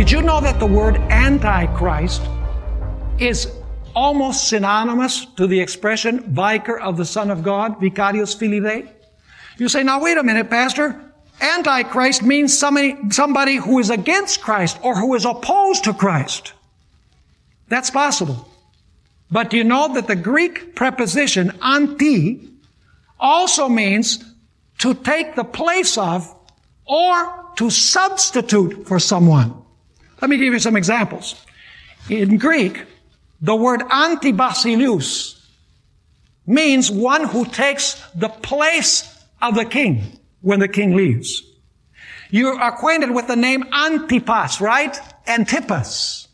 Did you know that the word Antichrist is almost synonymous to the expression vicar of the Son of God, vicarius filii Dei? You say, now wait a minute, Pastor. Antichrist means somebody who is against Christ or who is opposed to Christ. That's possible. But do you know that the Greek preposition anti also means to take the place of or to substitute for someone? Let me give you some examples. In Greek, the word antibasileus means one who takes the place of the king when the king leaves. You're acquainted with the name Antipas, right? Antipas.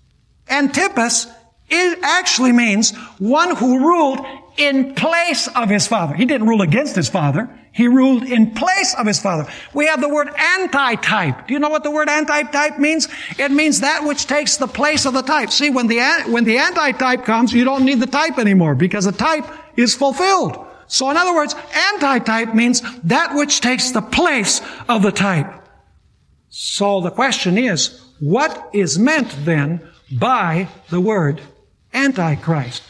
Antipas actually means one who ruled in place of his father. He didn't rule against his father. He ruled in place of his father. We have the word antitype. Do you know what the word antitype means? It means that which takes the place of the type. See, when the antitype comes, you don't need the type anymore because the type is fulfilled. So in other words, antitype means that which takes the place of the type. So the question is, what is meant then by the word Antichrist?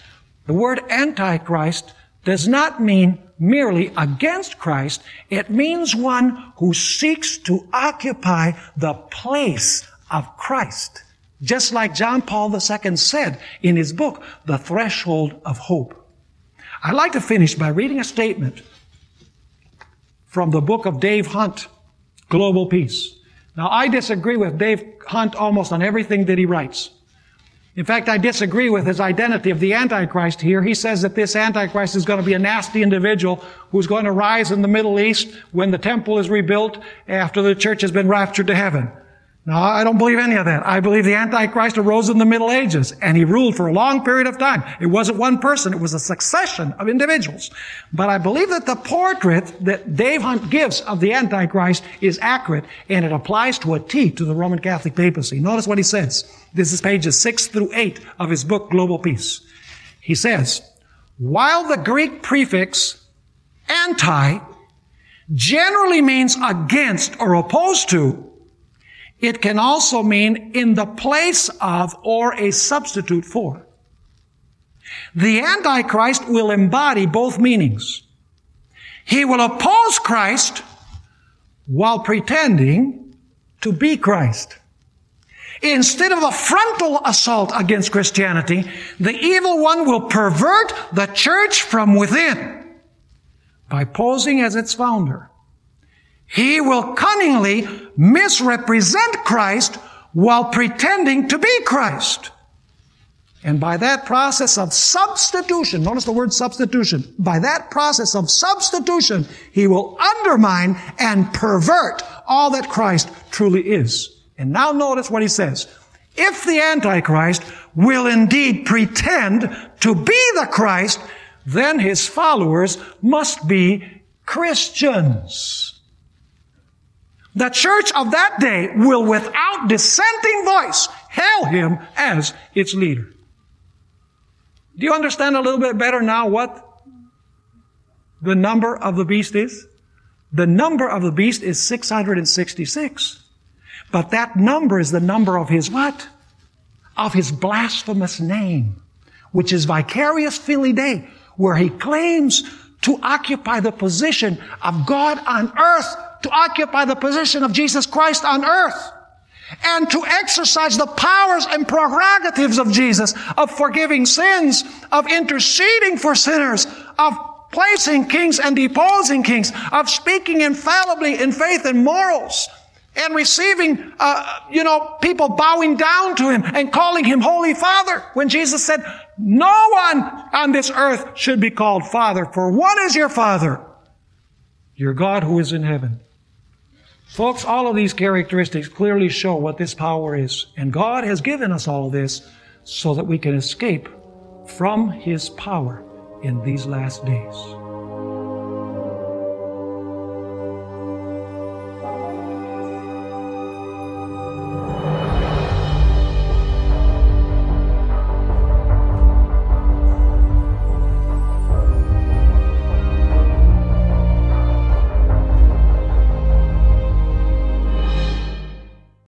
The word Antichrist does not mean merely against Christ. It means one who seeks to occupy the place of Christ. Just like John Paul II said in his book, The Threshold of Hope. I'd like to finish by reading a statement from the book of Dave Hunt, Global Peace. Now, I disagree with Dave Hunt almost on everything that he writes. In fact, I disagree with his identity of the Antichrist here. He says that this Antichrist is going to be a nasty individual who's going to rise in the Middle East when the temple is rebuilt after the church has been raptured to heaven. No, I don't believe any of that. I believe the Antichrist arose in the Middle Ages, and he ruled for a long period of time. It wasn't one person. It was a succession of individuals. But I believe that the portrait that Dave Hunt gives of the Antichrist is accurate, and it applies to a T to the Roman Catholic papacy. Notice what he says. This is pages 6 through 8 of his book, Global Peace. He says, while the Greek prefix anti generally means against or opposed to, it can also mean in the place of or a substitute for. The Antichrist will embody both meanings. He will oppose Christ while pretending to be Christ. Instead of a frontal assault against Christianity, the evil one will pervert the church from within by posing as its founder. He will cunningly misrepresent Christ while pretending to be Christ. And by that process of substitution, notice the word substitution, by that process of substitution, he will undermine and pervert all that Christ truly is. And now notice what he says. If the Antichrist will indeed pretend to be the Christ, then his followers must be Christians. The church of that day will, without dissenting voice, hail him as its leader. Do you understand a little bit better now what the number of the beast is? The number of the beast is 666. But that number is the number of his what? Of his blasphemous name, which is vicarius filii Dei, where he claims to occupy the position of God on earth, to occupy the position of Jesus Christ on earth, and to exercise the powers and prerogatives of Jesus, of forgiving sins, of interceding for sinners, of placing kings and deposing kings, of speaking infallibly in faith and morals, and receiving, people bowing down to him and calling him Holy Father. When Jesus said, no one on this earth should be called Father, for one is your Father, your God who is in heaven. Folks, all of these characteristics clearly show what this power is. And God has given us all of this so that we can escape from his power in these last days.